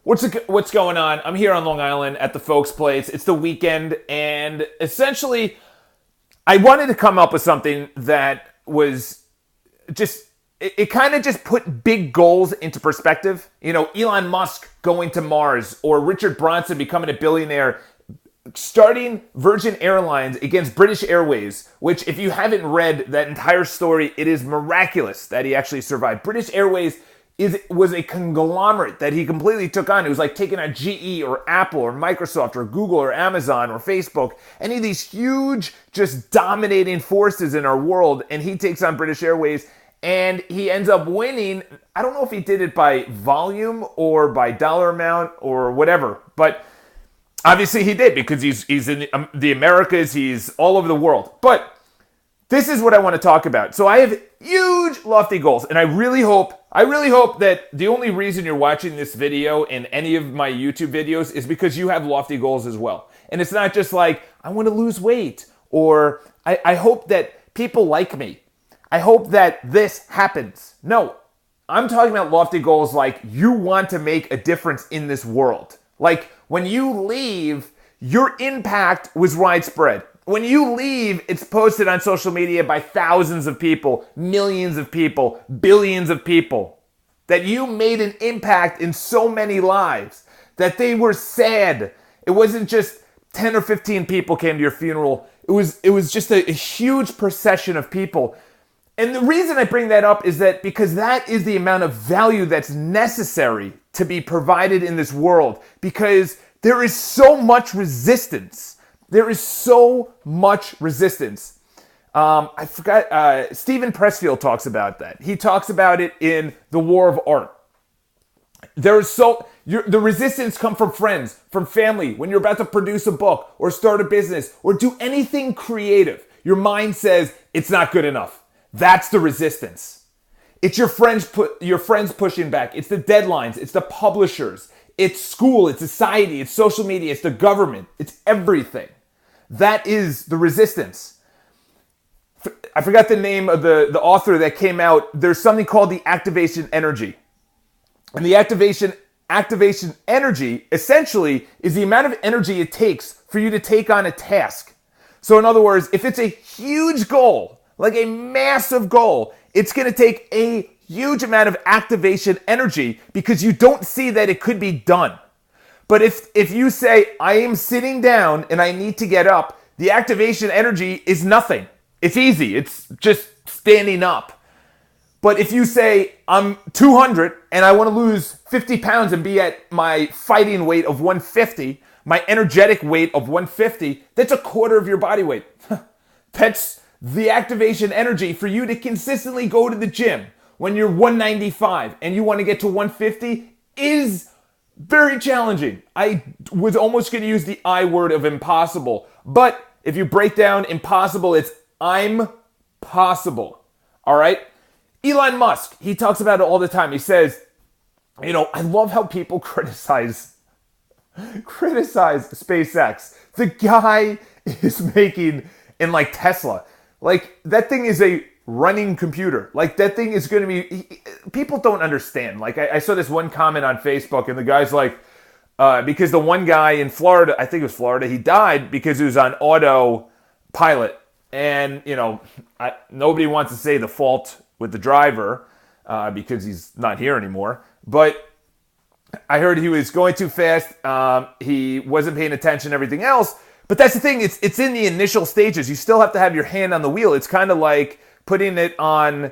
What's going on? I'm here on Long Island at the folks' place. It's the weekend, and essentially, I wanted to come up with something that was just it kind of just put big goals into perspective. You know, Elon Musk going to Mars, or Richard Branson becoming a billionaire, starting Virgin Airlines against British Airways, which, if you haven't read that entire story, it is miraculous that he actually survived. British Airways was a conglomerate that he completely took on. It was like taking on GE or Apple or Microsoft or Google or Amazon or Facebook, any of these huge, just dominating forces in our world, and he takes on British Airways, and he ends up winning. I don't know if he did it by volume or by dollar amount or whatever, but obviously he did, because he's in the Americas, he's all over the world. But this is what I want to talk about. So I have huge, lofty goals, and I really hope that the only reason you're watching this video and any of my YouTube videos is because you have lofty goals as well. And it's not just like, I want to lose weight, or I hope that people like me. I hope that this happens. No, I'm talking about lofty goals like you want to make a difference in this world. Like, when you leave, your impact was widespread. When you leave, it's posted on social media by thousands of people, millions of people, billions of people. That you made an impact in so many lives that they were sad. It wasn't just 10 or 15 people came to your funeral. It was just a huge procession of people. And the reason I bring that up is that because that is the amount of value that's necessary to be provided in this world. Because there is so much resistance. There is so much resistance. I forgot, Stephen Pressfield talks about that. He talks about it in The War of Art. The resistance comes from friends, from family. When you're about to produce a book or start a business or do anything creative, your mind says it's not good enough. That's the resistance. It's your friends pushing back. It's the deadlines. It's the publishers. It's school. It's society. It's social media. It's the government. It's everything. That is the resistance. I forgot the name of the author that came out. There's something called the activation energy. And the activation energy essentially is the amount of energy it takes for you to take on a task. So in other words, if it's a huge goal, like a massive goal, it's going to take a huge amount of activation energy because you don't see that it could be done. But if you say, I am sitting down and I need to get up, the activation energy is nothing. It's easy. It's just standing up. But if you say, I'm 200 and I want to lose 50 pounds and be at my fighting weight of 150, my energetic weight of 150, that's a quarter of your body weight. That's the activation energy for you to consistently go to the gym when you're 195 and you want to get to 150 is very challenging. I was almost going to use the I word of impossible. But if you break down impossible, it's I'm possible. All right? Elon Musk, he talks about it all the time. He says, I love how people criticize SpaceX. The guy is making, in like Tesla, like that thing is a running computer. Like that thing is going to be, people don't understand. Like I saw this one comment on Facebook and the guy's like, because the one guy in Florida, I think it was Florida, he died because he was on autopilot. And, nobody wants to say the fault with the driver because he's not here anymore. But I heard he was going too fast. He wasn't paying attention, everything else. But that's the thing. It's in the initial stages. You still have to have your hand on the wheel. It's kind of like putting it on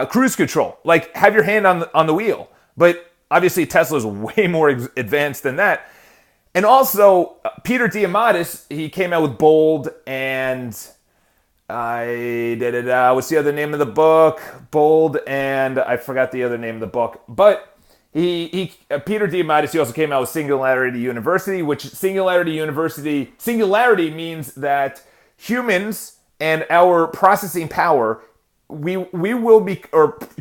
cruise control. Like, have your hand on the wheel. But obviously, Tesla's way more advanced than that. And also, Peter Diamandis, he came out with Bold and what's the other name of the book? Bold, and I forgot the other name of the book. But Peter Diamandis, he also came out with Singularity University, which Singularity means that humans and our processing power,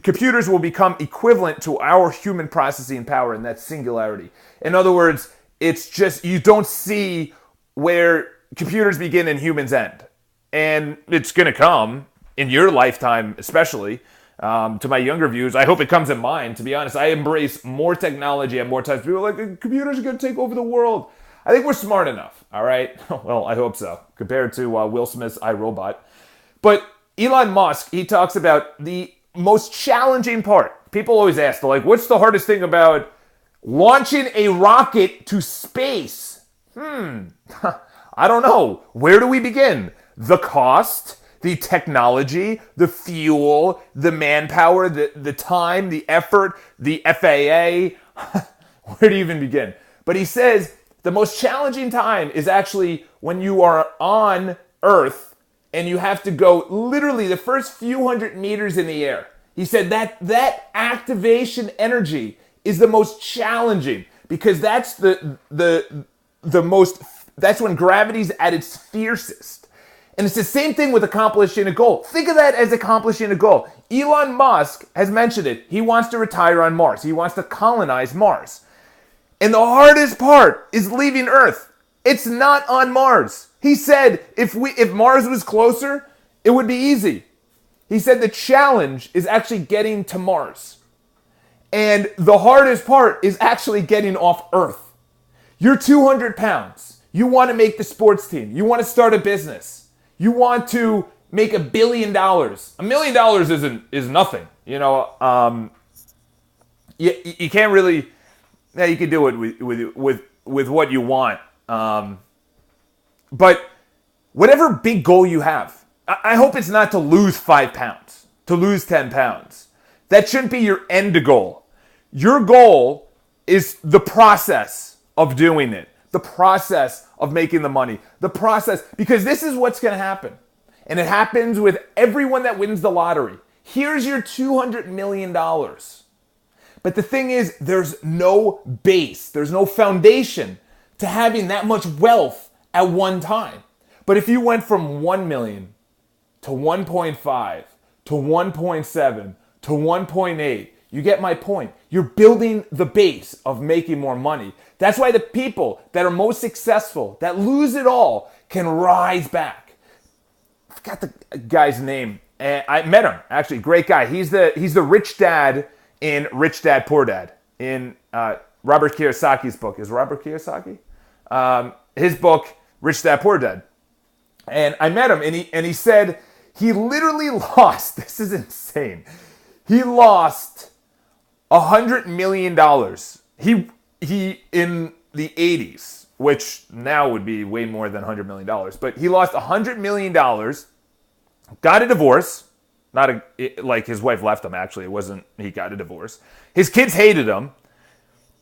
computers will become equivalent to our human processing power, and that's singularity. In other words, it's just, you don't see where computers begin and humans end. And it's going to come in your lifetime, especially. To my younger viewers, I hope it comes in mind. To be honest, I embrace more technology at more times. People are like, computers are going to take over the world. I think we're smart enough, all right? Well, I hope so, compared to Will Smith's iRobot. But Elon Musk, he talks about the most challenging part. People always ask, they're like, what's the hardest thing about launching a rocket to space? I don't know. Where do we begin? The cost, the technology, the fuel, the manpower, the time, the effort, the FAA. Where do you even begin? But he says the most challenging time is actually when you are on Earth and you have to go literally the first few hundred meters in the air. He said that activation energy is the most challenging because that's the most, that's when gravity's at its fiercest. And it's the same thing with accomplishing a goal. Think of that as accomplishing a goal. Elon Musk has mentioned it. He wants to retire on Mars. He wants to colonize Mars. And the hardest part is leaving Earth. It's not on Mars. He said if Mars was closer, it would be easy. He said the challenge is actually getting to Mars. And the hardest part is actually getting off Earth. You're 200 pounds. You want to make the sports team. You want to start a business. You want to make $1 billion. $1 million is nothing. You know, you can't really. Yeah, you can do it with what you want. But whatever big goal you have, I hope it's not to lose 5 pounds, to lose 10 pounds. That shouldn't be your end goal. Your goal is the process of doing it, the process of making the money, the process, because this is what's going to happen. And it happens with everyone that wins the lottery. Here's your $200 million. But the thing is, there's no base, there's no foundation to having that much wealth at one time. But if you went from 1 million to 1.5 to 1.7 to 1.8, you get my point. You're building the base of making more money. That's why the people that are most successful, that lose it all, can rise back. I forgot the guy's name. I met him, actually, great guy. He's the rich dad in Rich Dad, Poor Dad, in Robert Kiyosaki's book. Is Robert Kiyosaki? His book, Rich Dad, Poor Dad. And I met him, and he said he literally lost, this is insane, he lost $100 million. He in the 80s, which now would be way more than $100 million, but he lost $100 million, got a divorce. Like his wife left him, actually. It wasn't, he got a divorce. His kids hated him.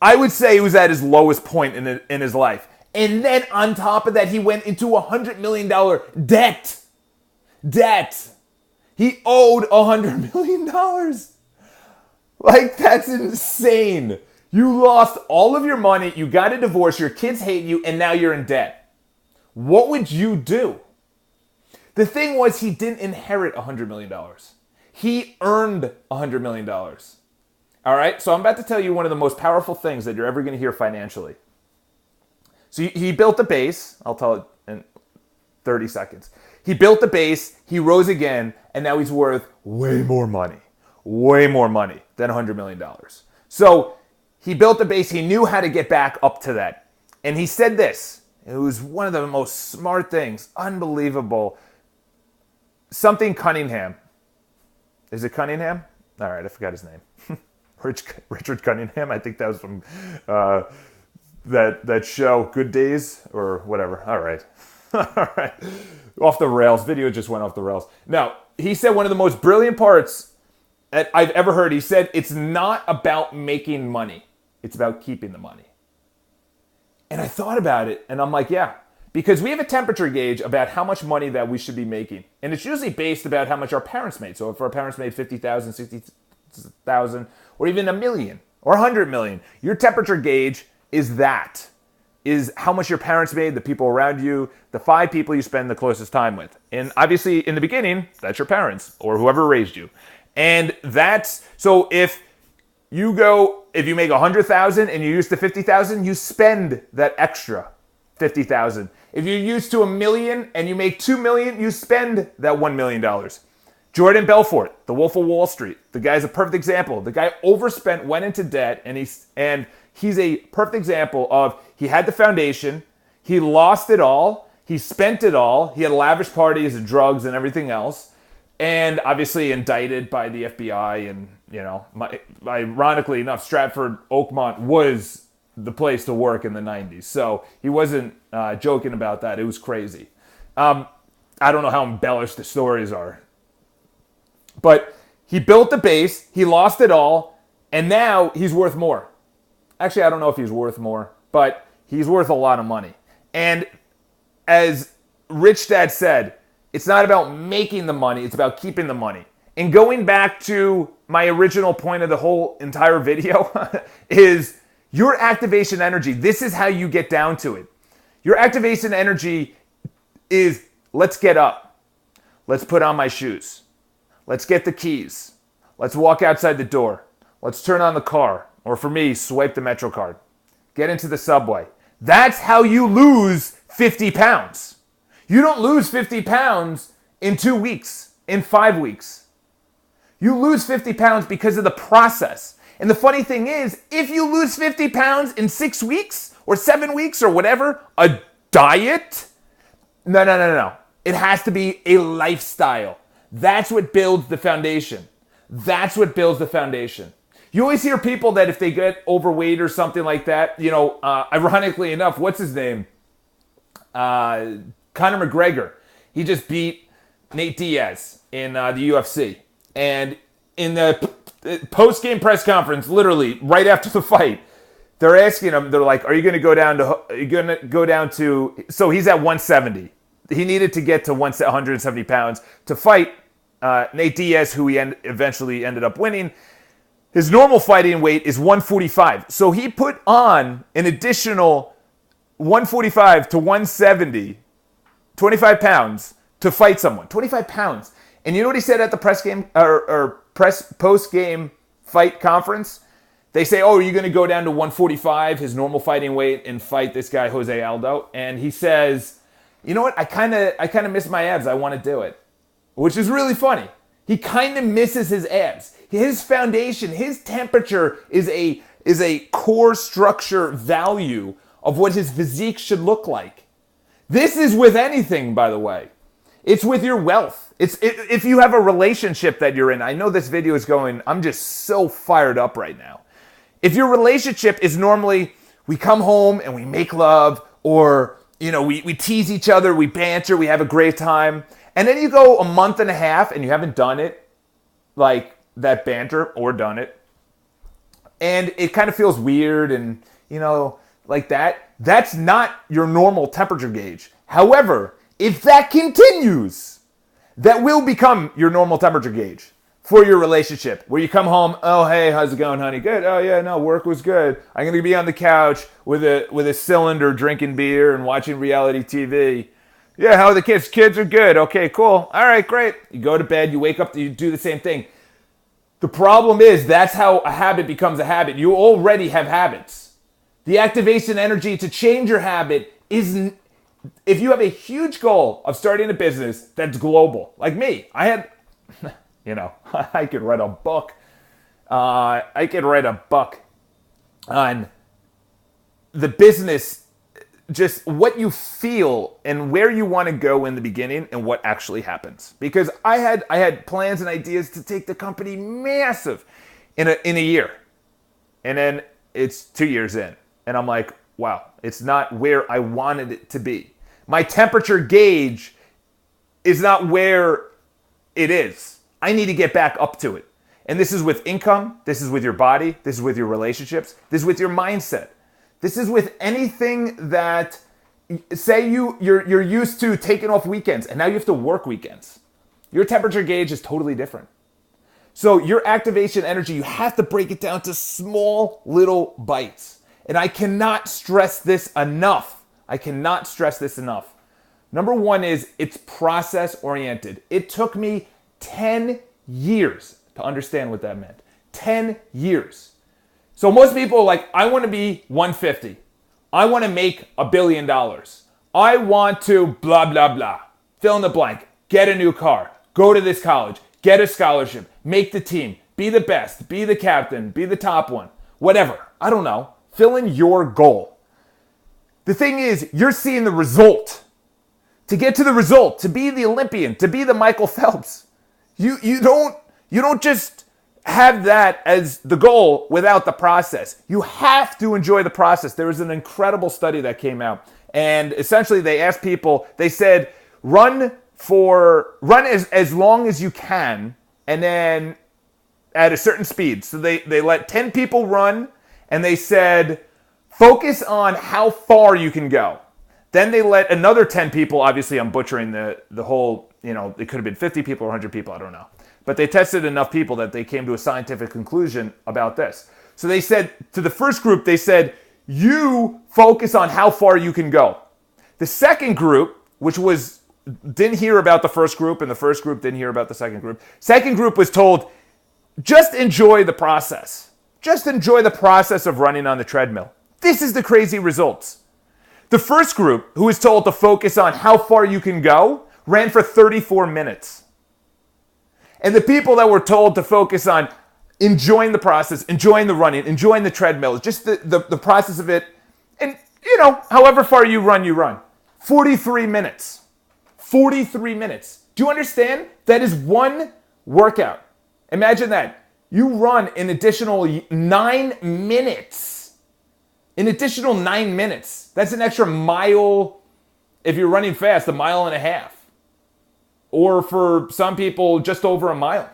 I would say he was at his lowest point in his life. And then on top of that, he went into $100 million debt. Debt. He owed $100 million. Like, that's insane. You lost all of your money, you got a divorce, your kids hate you, and now you're in debt. What would you do? The thing was, he didn't inherit $100 million. He earned $100 million. All right? So I'm about to tell you one of the most powerful things that you're ever going to hear financially. So he built the base. I'll tell it in 30 seconds. He built the base, he rose again, and now he's worth way more money than $100 million. So he built the base. He knew how to get back up to that. And he said this. It was one of the most smart things. Unbelievable. Something Cunningham. Is it Cunningham? All right, I forgot his name. Richard Cunningham. I think that was from that show, Good Days, or whatever. All right. All right. Off the rails. Video just went off the rails. Now, he said one of the most brilliant parts that I've ever heard. He said, it's not about making money. It's about keeping the money. And I thought about it, and I'm like, yeah. Because we have a temperature gauge about how much money that we should be making. And it's usually based about how much our parents made. So if our parents made 50,000, 60,000, or even $1 million or 100 million, your temperature gauge is that. Is how much your parents made, the people around you, the 5 people you spend the closest time with. And obviously in the beginning, that's your parents or whoever raised you. And that's, so if you make 100,000 and you're used to 50,000, you spend that extra 50,000. If you're used to $1 million and you make $2 million, you spend that $1 million. Jordan Belfort, the Wolf of Wall Street. The guy's a perfect example. The guy overspent, went into debt, and he's a perfect example of he had the foundation, he lost it all, he spent it all, he had lavish parties and drugs and everything else, and obviously indicted by the FBI. And ironically enough, Stratford Oakmont was the place to work in the 90s. So he wasn't joking about that. It was crazy. I don't know how embellished the stories are. But he built the base, he lost it all, and now he's worth more. Actually, I don't know if he's worth more, but he's worth a lot of money. And as Rich Dad said, it's not about making the money, it's about keeping the money. And going back to my original point of the whole entire video is your activation energy. This is how you get down to it. Your activation energy is, let's get up. Let's put on my shoes. Let's get the keys. Let's walk outside the door. Let's turn on the car. Or for me, swipe the Metro card. Get into the subway. That's how you lose 50 pounds. You don't lose 50 pounds in 2 weeks, in 5 weeks. You lose 50 pounds because of the process. And the funny thing is, if you lose 50 pounds in 6 weeks or 7 weeks or whatever, a diet? No. It has to be a lifestyle. That's what builds the foundation. That's what builds the foundation. You always hear people that if they get overweight or something like that, ironically enough, what's his name? Conor McGregor. He just beat Nate Diaz in the UFC. And in the post-game press conference, literally right after the fight, they're asking him, they're like, are you going to go down to, so he's at 170. He needed to get to 170 pounds to fight Nate Diaz, who he eventually ended up winning. His normal fighting weight is 145. So he put on an additional 145 to 170, 25 pounds to fight someone. 25 pounds. And you know what he said at the post-game fight conference? They say, oh, are you going to go down to 145, his normal fighting weight, and fight this guy, Jose Aldo? And he says, you know what? I kind of miss my abs. I want to do it. Which is really funny. He kind of misses his abs. His foundation, his temperature is a core structure value of what his physique should look like. This is with anything, by the way. It's with your wealth. If you have a relationship that you're in. I know this video is going, I'm just so fired up right now. If your relationship is normally, we come home and we make love, or we tease each other, we banter, we have a great time, and then you go a month and a half and you haven't done it, like that banter, or done it, and it kind of feels weird and, like that. That's not your normal temperature gauge. However, if that continues, that will become your normal temperature gauge for your relationship. Where you come home, oh, hey, how's it going, honey? Good. Oh, yeah, no, work was good. I'm going to be on the couch with a cylinder drinking beer and watching reality TV. Yeah, how are the kids? Kids are good. Okay, cool. All right, great. You go to bed, you wake up, you do the same thing. The problem is that's how a habit becomes a habit. You already have habits. The activation energy to change your habit is, if you have a huge goal of starting a business that's global, like me, I had, I could write a book. I could write a book on the business, just what you feel and where you want to go in the beginning and what actually happens. Because I had plans and ideas to take the company massive in a year. And then it's 2 years in. And I'm like, wow, it's not where I wanted it to be. My temperature gauge is not where it is. I need to get back up to it. And this is with income. This is with your body. This is with your relationships. This is with your mindset. This is with anything that, say you're used to taking off weekends and now you have to work weekends. Your temperature gauge is totally different. So your activation energy, you have to break it down to small little bites. And I cannot stress this enough. Number one is it's process oriented. It took me 10 years to understand what that meant. 10 years. So most people are like, I want to be 150. I want to make $1 billion. I want to blah, blah, blah. Fill in the blank. Get a new car. Go to this college. get a scholarship, make the team, be the best, be the captain, be the top one, whatever. I don't know. Fill in your goal. The thing is, you're seeing the result. To get to the result, to be the Olympian, to be the Michael Phelps, you don't just have that as the goal without the process. You have to enjoy the process. There was an incredible study that came out, and essentially they asked people, they said, run as long as you can, and then at a certain speed. So they let 10 people run, and they said, focus on how far you can go. Then they let another 10 people, obviously I'm butchering the whole, it could have been 50 people or 100 people, I don't know. But they tested enough people that they came to a scientific conclusion about this. So they said, to the first group, they said, you focus on how far you can go. The second group, which didn't hear about the first group, and the first group didn't hear about the second group. Second group was told, just enjoy the process. Just enjoy the process of running on the treadmill. This is the crazy results. The first group, who was told to focus on how far you can go, ran for 34 minutes. And the people that were told to focus on enjoying the process, enjoying the running, enjoying the treadmill, just the process of it, and, however far you run. 43 minutes. 43 minutes. Do you understand? That is one workout. Imagine that. You run an additional 9 minutes. An additional 9 minutes. That's an extra mile, if you're running fast, 1.5 miles. Or for some people, just over a mile.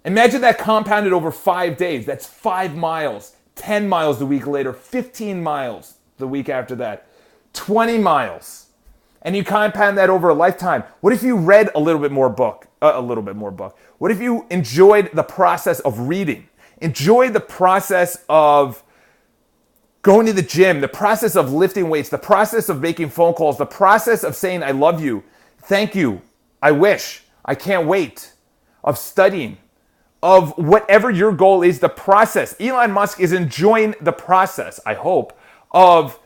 Imagine that compounded over 5 days. That's 5 miles. 10 miles the week later. 15 miles the week after that. 20 miles. And you compound that over a lifetime. What if you read a little bit more book? What if you enjoyed the process of reading? Enjoyed the process of going to the gym, the process of lifting weights, the process of making phone calls, the process of saying I love you, thank you, I wish, I can't wait, of studying, of whatever your goal is, the process. Elon Musk is enjoying the process, I hope, of,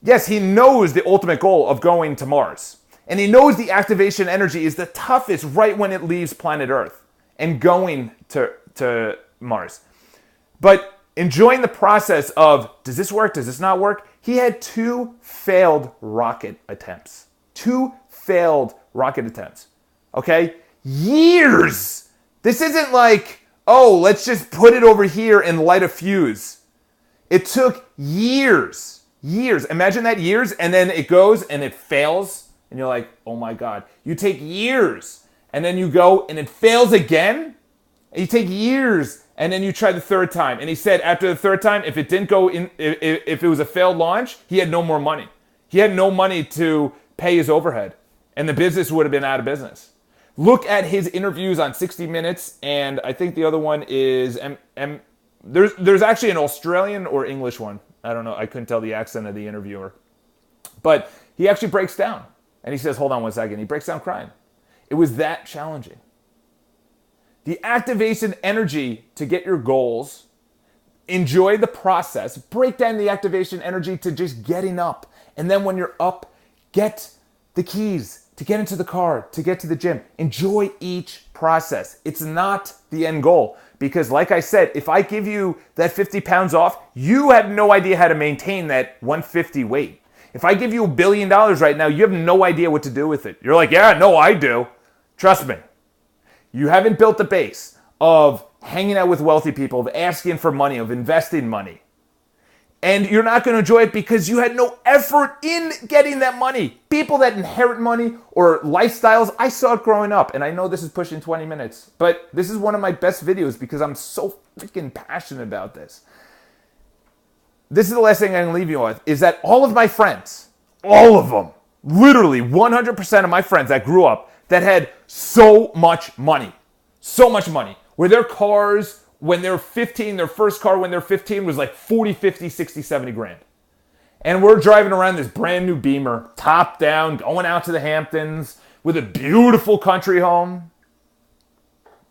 yes, he knows the ultimate goal of going to Mars. And he knows the activation energy is the toughest right when it leaves planet Earth and going to Mars. But enjoying the process of, does this work? Does this not work? He had 2 failed rocket attempts. 2 failed rocket attempts. Okay? Years! This isn't like, oh, let's just put it over here and light a fuse. It took years. Years. Imagine that, years, and then it goes and it fails. And you're like, oh my God. You take years, and then you go and it fails again. And you take years, and then you try the third time. And he said after the third time, if it didn't go in, if it was a failed launch, he had no more money. He had no money to pay his overhead, and the business would have been out of business. Look at his interviews on 60 Minutes, and I think the other one is there's actually an Australian or English one. I don't know. I couldn't tell the accent of the interviewer. But he actually breaks down. And he says, hold on one second. He breaks down crying. It was that challenging. The activation energy to get your goals, enjoy the process, break down the activation energy to just getting up. And then when you're up, get the keys to get into the car, to get to the gym. Enjoy each process. It's not the end goal. Because like I said, if I give you that 50 pounds off, you have no idea how to maintain that 150 weight. If I give you $1 billion right now, you have no idea what to do with it. You're like, yeah, no, I do. Trust me. You haven't built the base of hanging out with wealthy people, of asking for money, of investing money. And you're not going to enjoy it because you had no effort in getting that money. People that inherit money or lifestyles, I saw it growing up. And I know this is pushing 20 minutes, but this is one of my best videos because I'm so freaking passionate about this. This is the last thing I'm going to leave you with, is that all of my friends, all of them, literally 100% of my friends that grew up that had so much money, where their cars, when they were 15, their first car when they were 15 was like 40, 50, 60, 70 grand. And we're driving around this brand new Beamer, top down, going out to the Hamptons with a beautiful country home.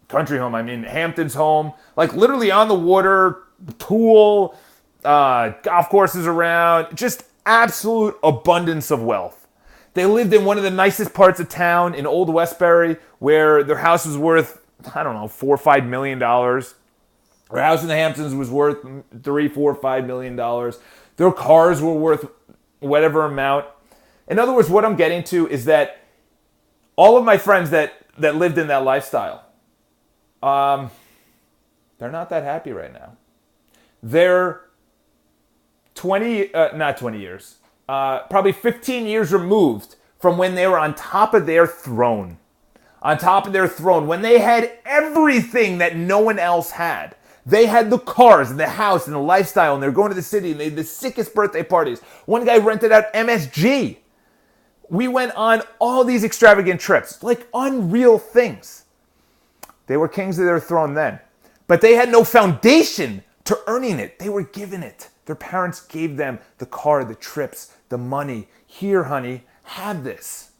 Hamptons home, like literally on the water, pool, golf courses around, just absolute abundance of wealth. They lived in one of the nicest parts of town in Old Westbury, where their house was worth I don't know, $4 or $5 million. Their house in the Hamptons was worth $3, $4, $5 million. Their cars were worth whatever amount. In other words, what I'm getting to is that all of my friends that lived in that lifestyle, they're not that happy right now. They're not 20 years, probably 15 years removed from when they were on top of their throne. On top of their throne, when they had everything that no one else had. They had the cars and the house and the lifestyle, and they're going to the city, and they had the sickest birthday parties. One guy rented out MSG. We went on all these extravagant trips, like unreal things. They were kings of their throne then. But they had no foundation to earning it. They were given it. Their parents gave them the car, the trips, the money. Here, honey, have this.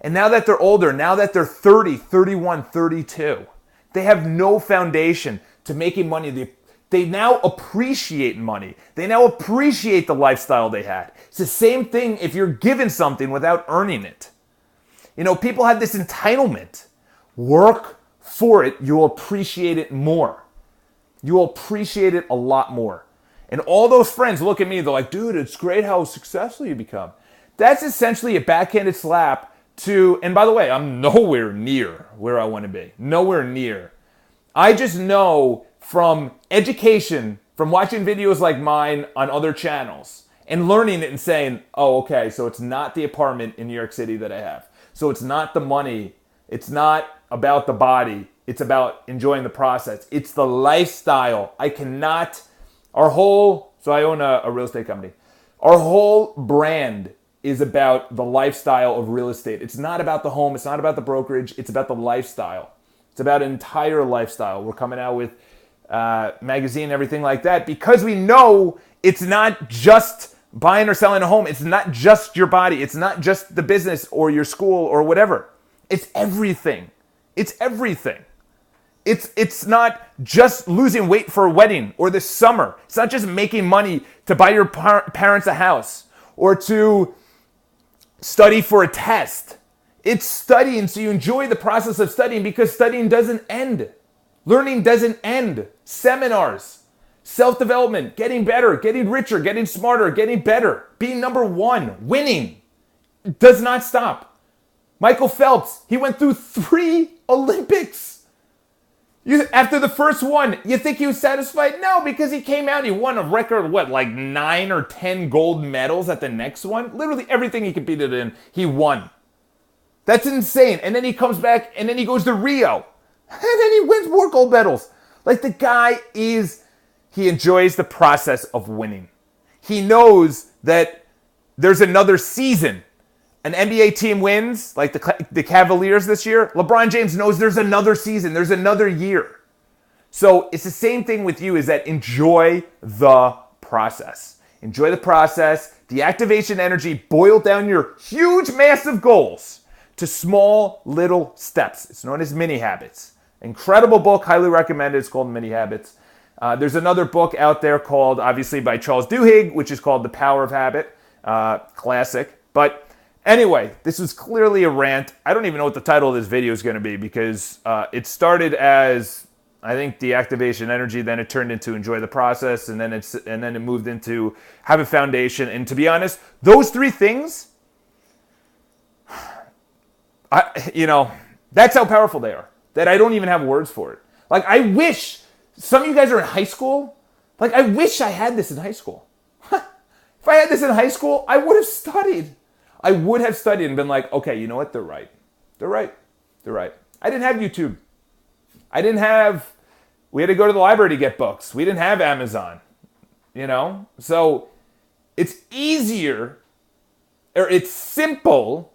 And now that they're older, now that they're 30, 31, 32, they have no foundation to making money. They now appreciate money. They now appreciate the lifestyle they had. It's the same thing if you're given something without earning it. You know, people have this entitlement. Work for it, you'll appreciate it more. You'll appreciate it a lot more. And all those friends look at me, they're like, dude, it's great how successful you become. That's essentially a backhanded slap to, and by the way, I'm nowhere near where I want to be. Nowhere near. I just know from education, from watching videos like mine on other channels, and learning it and saying, oh, okay, so it's not the apartment in New York City that I have. So it's not the money. It's not about the body. It's about enjoying the process. It's the lifestyle. I cannot, so I own a real estate company. Our whole brand is about the lifestyle of real estate. It's not about the home. It's not about the brokerage. It's about the lifestyle. It's about an entire lifestyle. We're coming out with magazine and everything like that because we know it's not just buying or selling a home. It's not just your body. It's not just the business or your school or whatever. It's everything. It's everything. It's not just losing weight for a wedding or this summer. It's not just making money to buy your parents a house or to study for a test. It's studying so you enjoy the process of studying because studying doesn't end. Learning doesn't end. Seminars, self-development, getting better, getting richer, getting smarter, getting better, being number one, winning does not stop. Michael Phelps, he went through 3 Olympics. After the first one, you think he was satisfied? No, because he came out and he won a record, like 9 or 10 gold medals at the next one? Literally everything he competed in, he won. That's insane. And then he comes back and then he goes to Rio. And then he wins more gold medals. Like the guy he enjoys the process of winning. He knows that there's another season. An NBA team wins, like the Cavaliers this year. LeBron James knows there's another season. There's another year. So it's the same thing with you, is that enjoy the process. Enjoy the process. Deactivation energy. Boil down your huge, massive goals to small, little steps. It's known as mini habits. Incredible book. Highly recommended. It's called Mini Habits. There's another book out there called, obviously, by Charles Duhigg, which is called The Power of Habit. Classic. But anyway, this was clearly a rant. I don't even know what the title of this video is going to be because it started as, I think, deactivation energy. Then it turned into enjoy the process, and then it moved into have a foundation. And to be honest, those 3 things, that's how powerful they are. That I don't even have words for it. Like I wish some of you guys are in high school. Like I wish I had this in high school. If I had this in high school, I would have studied. I would have studied and been like, okay, you know what? They're right. They're right. They're right. I didn't have YouTube. We had to go to the library to get books. We didn't have Amazon, So it's easier, or it's simple.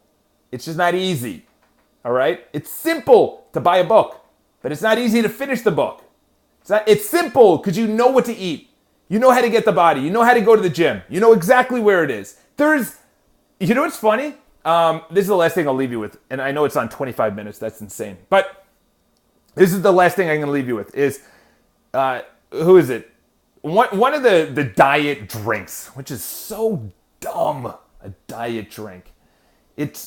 It's just not easy. All right? It's simple to buy a book, but it's not easy to finish the book. It's simple because you know what to eat. You know how to get the body. You know how to go to the gym. You know exactly where it is. You know what's funny? This is the last thing I'll leave you with. And I know it's on 25 minutes. That's insane. But this is the last thing I'm going to leave you with is, who is it? One of the diet drinks, which is so dumb, a diet drink,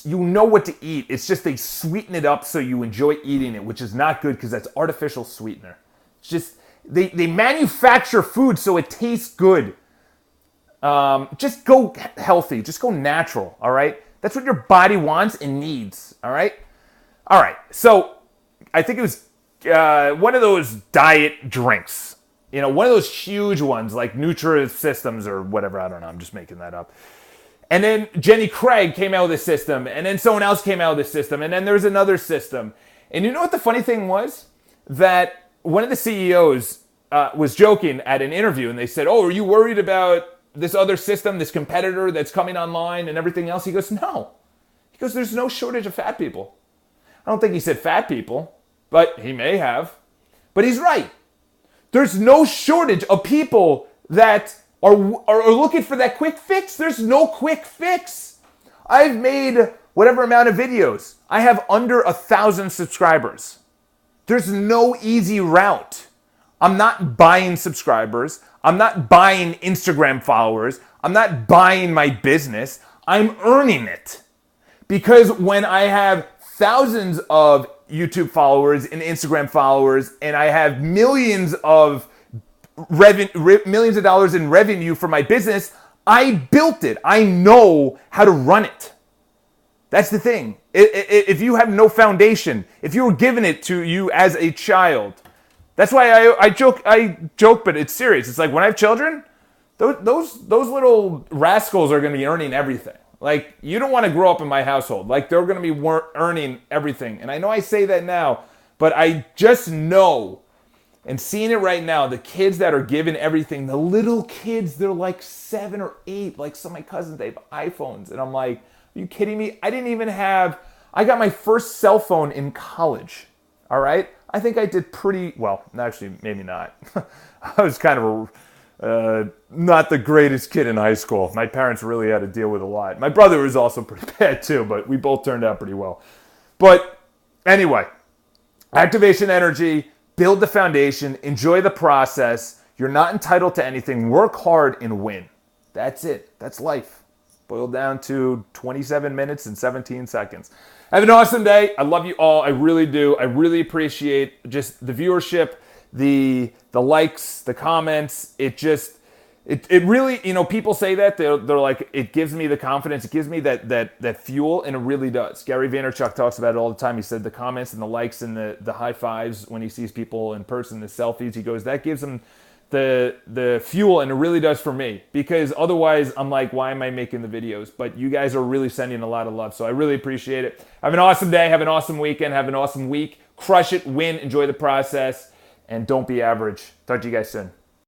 you know what to eat. It's just they sweeten it up so you enjoy eating it, which is not good because that's artificial sweetener. It's just they manufacture food so it tastes good. Just go healthy. Just go natural, all right? That's what your body wants and needs, all right? All right, so I think it was one of those diet drinks. You know, one of those huge ones like Nutri-Systems or whatever. I don't know. I'm just making that up. And then Jenny Craig came out with a system. And then someone else came out with a system. And then there's another system. And you know what the funny thing was? That one of the CEOs was joking at an interview. And they said, oh, are you worried about this other system, this competitor that's coming online and everything else? He goes, no. He goes, there's no shortage of fat people. I don't think he said fat people, but he may have. But he's right. There's no shortage of people that are looking for that quick fix. There's no quick fix. I've made whatever amount of videos. I have under 1,000 subscribers. There's no easy route. I'm not buying subscribers. I'm not buying Instagram followers. I'm not buying my business. I'm earning it. Because when I have thousands of YouTube followers and Instagram followers, and I have millions of dollars in revenue for my business, I built it. I know how to run it. That's the thing. If you have no foundation, if you were given it to you as a child, that's why I joke, but it's serious. It's like when I have children, those little rascals are going to be earning everything. Like, you don't want to grow up in my household. Like, they're going to be earning everything. And I know I say that now, but I just know, and seeing it right now, the kids that are given everything, the little kids, they're like 7 or 8. Like some of my cousins, they have iPhones. And I'm like, are you kidding me? I got my first cell phone in college. All right? I think I did pretty well. Actually, maybe not. I was kind of not the greatest kid in high school. My parents really had to deal with a lot. My brother was also pretty bad too, but we both turned out pretty well. But anyway, activation energy, build the foundation, enjoy the process. You're not entitled to anything. Work hard and win. That's it. That's life. Boiled down to 27 minutes and 17 seconds. Have an awesome day. I love you all. I really do. I really appreciate just the viewership, the likes, the comments. It really, people say that they're like, it gives me the confidence. It gives me that fuel, and it really does. Gary Vaynerchuk talks about it all the time. He said the comments and the likes and the high fives when he sees people in person, the selfies, he goes, that gives him the fuel, and it really does for me, because otherwise I'm like, why am I making the videos? But you guys are really sending a lot of love, so I really appreciate it. Have an awesome day. Have an awesome weekend. Have an awesome week. Crush it. Win. Enjoy the process. And don't be average. Talk to you guys soon.